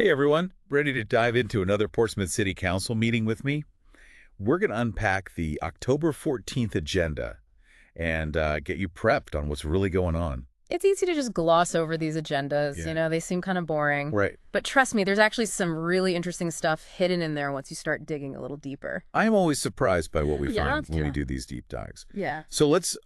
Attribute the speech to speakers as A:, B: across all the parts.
A: Hey everyone, ready to dive into another Portsmouth City Council meeting with me? We're going to unpack the October 14th agenda and get you prepped on what's really going on.
B: It's easy to just gloss over these agendas,
A: Yeah.
B: they seem kind of boring.
A: Right.
B: But trust me, there's actually some really interesting stuff hidden in there once you start digging a little deeper.
A: I'm always surprised by what we
B: Yeah,
A: find
B: that's
A: when we
B: true.
A: do these deep dives.
B: Yeah.
A: So let's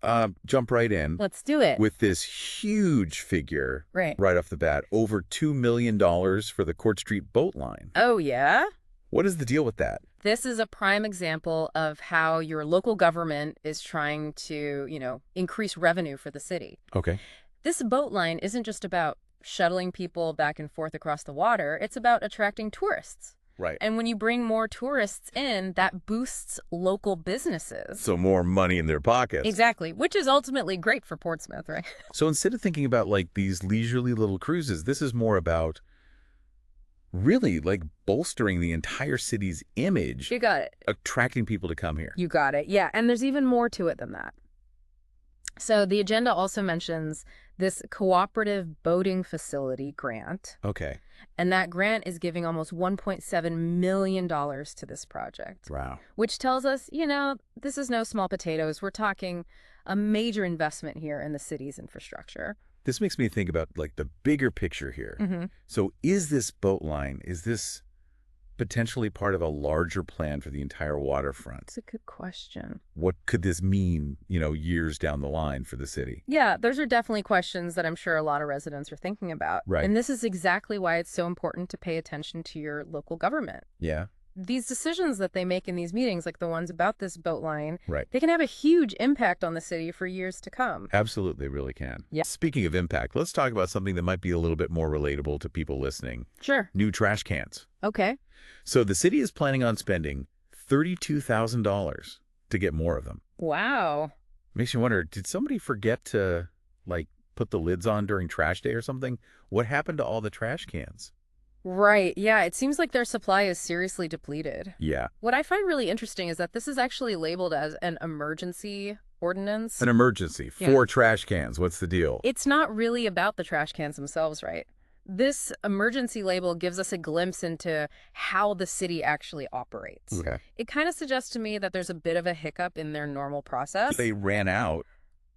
A: jump right in
B: Let's do it.
A: with this huge figure
B: Right.
A: right off the bat, over $2 million for the Court Street boat line.
B: Oh, yeah?
A: What is the deal with that?
B: This is a prime example of how your local government is trying to, increase revenue for the city.
A: Okay.
B: This boat line isn't just about shuttling people back and forth across the water. It's about attracting tourists.
A: Right.
B: And when you bring more tourists in, that boosts local businesses.
A: So more money in their pockets.
B: Exactly, which is ultimately great for Portsmouth, right?
A: So instead of thinking about like these leisurely little cruises, this is more about really like bolstering the entire city's image,
B: You got it.
A: attracting people to come here.
B: You got it. Yeah, and there's even more to it than that. So the agenda also mentions this cooperative boating facility grant,
A: Okay.
B: and that grant is giving almost $1.7 million to this project,
A: Wow.
B: which tells us, this is no small potatoes. We're talking a major investment here in the city's infrastructure.
A: This makes me think about like the bigger picture here.
B: Mm-hmm.
A: So is this boat line, is this potentially part of a larger plan for the entire waterfront?
B: That's a good question.
A: What could this mean, years down the line for the city?
B: Yeah, those are definitely questions that I'm sure a lot of residents are thinking about.
A: Right.
B: And this is exactly why it's so important to pay attention to your local government.
A: Yeah.
B: These decisions that they make in these meetings, like the ones about this boat line,
A: Right.
B: they can have a huge impact on the city for years to come.
A: Absolutely, really can.
B: Yeah.
A: Speaking of impact, let's talk about something that might be a little bit more relatable to people listening.
B: Sure.
A: New trash cans.
B: Okay.
A: So the city is planning on spending $32,000 to get more of them.
B: Wow.
A: Makes you wonder, did somebody forget to, put the lids on during trash day or something? What happened to all the trash cans?
B: Right. Yeah, it seems like their supply is seriously depleted.
A: Yeah.
B: What I find really interesting is that this is actually labeled as an emergency ordinance.
A: An emergency.
B: Yeah.
A: 4 trash cans. What's the deal?
B: It's not really about the trash cans themselves, right? This emergency label gives us a glimpse into how the city actually operates.
A: Okay.
B: It kind of suggests to me that there's a bit of a hiccup in their normal process.
A: They ran out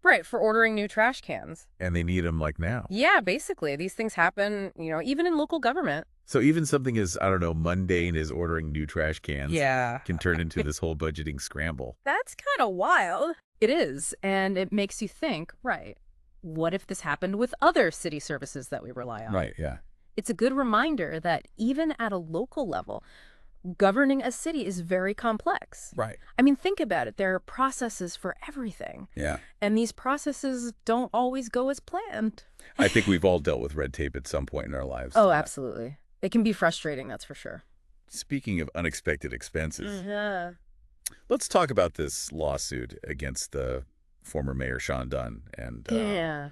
B: Right, for ordering new trash cans.
A: and they need them now.
B: Yeah, basically. These things happen, even in local government.
A: So even something as, mundane as ordering new trash cans
B: Yeah.
A: can turn into this whole budgeting scramble.
B: That's kind of wild. It is, and it makes you think, right, what if this happened with other city services that we rely on?
A: Right, yeah.
B: It's a good reminder that even at a local level, governing a city is very complex.
A: Right.
B: I mean, think about it. There are processes for everything,
A: Yeah.
B: and these processes don't always go as planned.
A: I think we've all dealt with red tape at some point in our lives.
B: Oh, absolutely. It can be frustrating, that's for sure.
A: Speaking of unexpected expenses,
B: Yeah.
A: let's talk about this lawsuit against the former mayor, Sean Dunn, and
B: Yeah.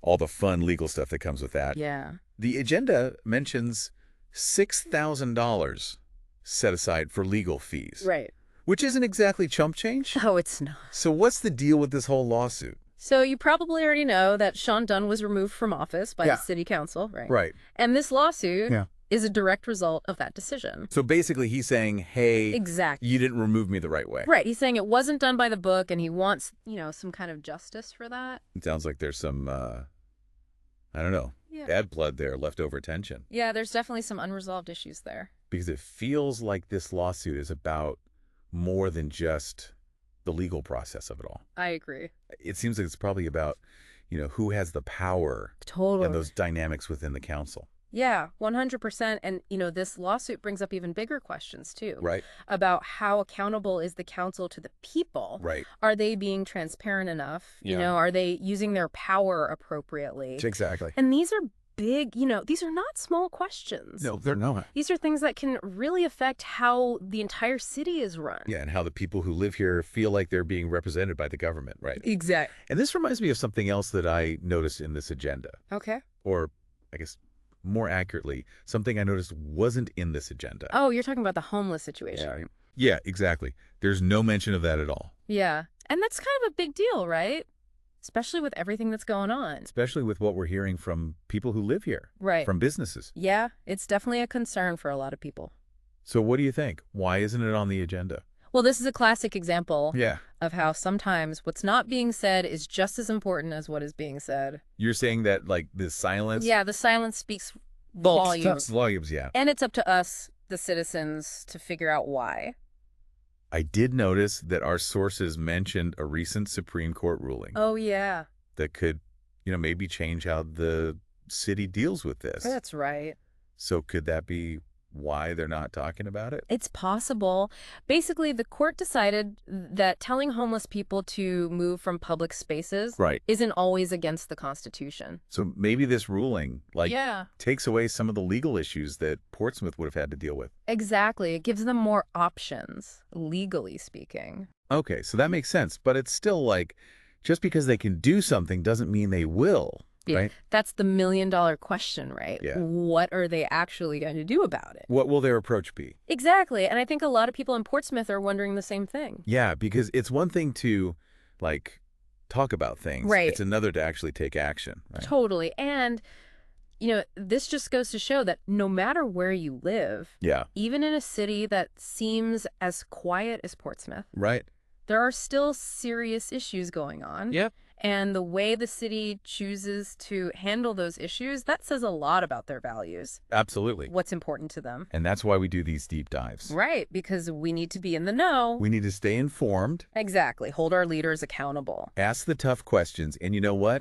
A: all the fun legal stuff that comes with that.
B: Yeah.
A: The agenda mentions $6,000 set aside for legal fees,
B: Right.
A: which isn't exactly chump change.
B: Oh, it's not.
A: So what's the deal with this whole lawsuit?
B: So you probably already know that Sean Dunn was removed from office by
A: Yeah.
B: the city council, right?
A: Right.
B: And this lawsuit
A: Yeah.
B: is a direct result of that decision.
A: So basically he's saying, hey,
B: Exactly.
A: you didn't remove me the right way.
B: Right. He's saying it wasn't done by the book, and he wants, some kind of justice for that.
A: It sounds like there's some,
B: Yeah.
A: bad blood there, leftover tension.
B: Yeah, there's definitely some unresolved issues there.
A: Because it feels like this lawsuit is about more than just the legal process of it all.
B: I agree.
A: It seems like it's probably about, who has the power
B: Totally.
A: and those dynamics within the council.
B: Yeah, 100%. And, this lawsuit brings up even bigger questions, too.
A: Right.
B: About how accountable is the council to the people?
A: Right.
B: Are they being transparent enough?
A: Yeah.
B: Are they using their power appropriately?
A: Exactly.
B: And these are big, these are not small questions.
A: No, they're not.
B: These are things that can really affect how the entire city is run.
A: Yeah, and how the people who live here feel like they're being represented by the government, right?
B: Exactly.
A: And this reminds me of something else that I noticed in this agenda.
B: Okay.
A: Or, I guess, more accurately, something I noticed wasn't in this agenda.
B: Oh, you're talking about the homeless situation.
A: Yeah. Yeah, exactly. There's no mention of that at all.
B: Yeah. And that's kind of a big deal, right? especially with everything that's going on.
A: Especially with what we're hearing from people who live here.
B: Right.
A: From businesses.
B: Yeah, it's definitely a concern for a lot of people.
A: So what do you think? Why isn't it on the agenda?
B: Well, this is a classic example
A: Yeah.
B: of how sometimes what's not being said is just as important as what is being said.
A: You're saying that, like, the silence?
B: Yeah, the silence speaks volumes.
A: Volumes, yeah.
B: And it's up to us, the citizens, to figure out why.
A: I did notice that our sources mentioned a recent Supreme Court ruling
B: Oh, yeah.
A: that could, maybe change how the city deals with this.
B: That's right.
A: So could that be why they're not talking about it?
B: It's possible. Basically, the court decided that telling homeless people to move from public spaces
A: Right.
B: isn't always against the Constitution.
A: So maybe this ruling,
B: Yeah.
A: takes away some of the legal issues that Portsmouth would have had to deal with.
B: Exactly. It gives them more options, legally speaking.
A: Okay, so that makes sense. But it's still just because they can do something doesn't mean they will, right?
B: That's the million-dollar question, right?
A: Yeah.
B: What are they actually going to do about it?
A: What will their approach be?
B: Exactly. And I think a lot of people in Portsmouth are wondering the same thing.
A: Yeah, because it's one thing to, talk about things.
B: Right.
A: It's another to actually take action, right?
B: Totally. And, this just goes to show that no matter where you live,
A: Yeah.
B: even in a city that seems as quiet as Portsmouth,
A: Right.
B: there are still serious issues going on.
A: Yep.
B: And the way the city chooses to handle those issues, that says a lot about their values,
A: Absolutely.
B: what's important to them.
A: And that's why we do these deep dives.
B: Right, because we need to be in the know.
A: We need to stay informed,
B: Exactly. Hold our leaders accountable.
A: ask the tough questions, and you know what?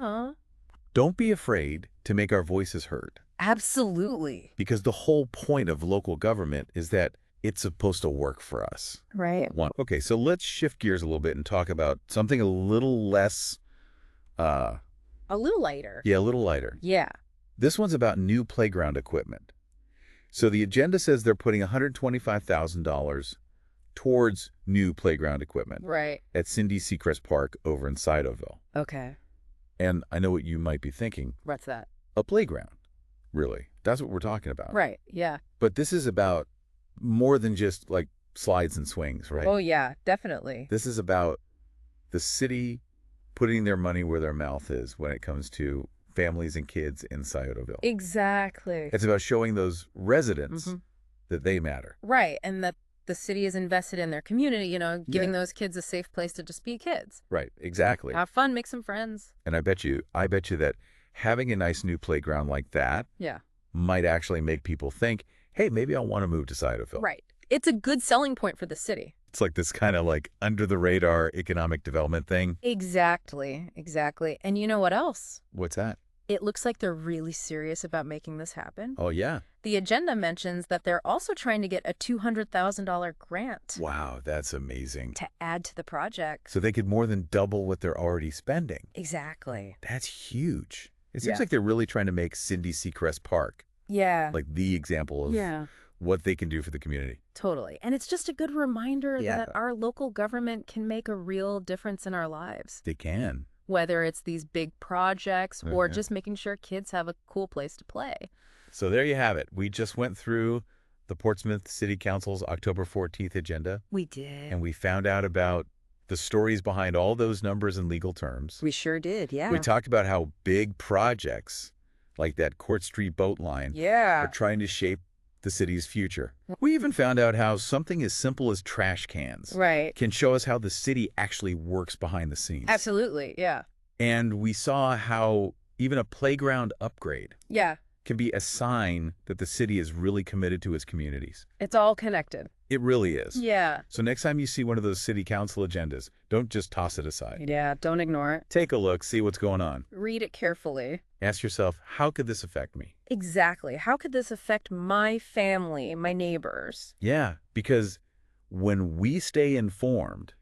A: Don't be afraid to make our voices heard.
B: Absolutely.
A: Because the whole point of local government is that it's supposed to work for us.
B: Right.
A: Okay, so let's shift gears a little bit and talk about something a little less...
B: a little lighter.
A: Yeah, a little lighter.
B: Yeah.
A: This one's about new playground equipment. So the agenda says they're putting $125,000 towards new playground equipment
B: Right.
A: at Cindy Seacrest Park over in Sidoville.
B: Okay.
A: And I know what you might be thinking.
B: What's that?
A: A playground, really. That's what we're talking about.
B: Right. Yeah.
A: But this is about more than just slides and swings, right?
B: Oh, yeah, definitely.
A: This is about the city putting their money where their mouth is when it comes to families and kids in Sciotoville.
B: Exactly.
A: It's about showing those residents that they matter.
B: Right. And that the city is invested in their community, giving those kids a safe place to just be kids.
A: Right, exactly.
B: Have fun, make some friends.
A: And I bet you that having a nice new playground like that might actually make people think, hey, maybe I want to move to Sciotoville.
B: Right. It's a good selling point for the city.
A: It's this kind of under the radar economic development thing.
B: Exactly. Exactly. And you know what else?
A: What's that?
B: It looks like they're really serious about making this happen.
A: Oh, yeah.
B: The agenda mentions that they're also trying to get a $200,000 grant.
A: Wow, that's amazing.
B: To add to the project.
A: So they could more than double what they're already spending.
B: Exactly.
A: That's huge. It seems like they're really trying to make Cindy Seacrest Park the example of what they can do for the community.
B: Totally. And it's just a good reminder that our local government can make a real difference in our lives.
A: They can.
B: Whether it's these big projects or just making sure kids have a cool place to play.
A: So there you have it. We just went through the Portsmouth City Council's October 14th agenda.
B: We did.
A: And we found out about the stories behind all those numbers and legal terms.
B: We sure did, yeah.
A: We talked about how big projects like that Court Street boat line are trying to shape the city's future. We even found out how something as simple as trash cans can show us how the city actually works behind the scenes.
B: Absolutely, yeah.
A: And we saw how even a playground upgrade can be a sign that the city is really committed to its communities.
B: It's all connected.
A: It really is.
B: Yeah.
A: So next time you see one of those city council agendas, don't just toss it aside.
B: Yeah, don't ignore it.
A: Take a look, see what's going on.
B: Read it carefully.
A: Ask yourself, how could this affect me?
B: Exactly. How could this affect my family, my neighbors?
A: Yeah, because when we stay informed,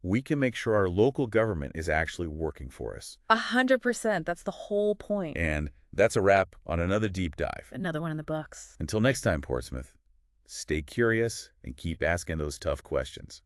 A: we can make sure our local government is actually working for us.
B: 100%. That's the whole point.
A: And that's a wrap on another deep dive.
B: Another one in the books.
A: Until next time, Portsmouth, stay curious and keep asking those tough questions.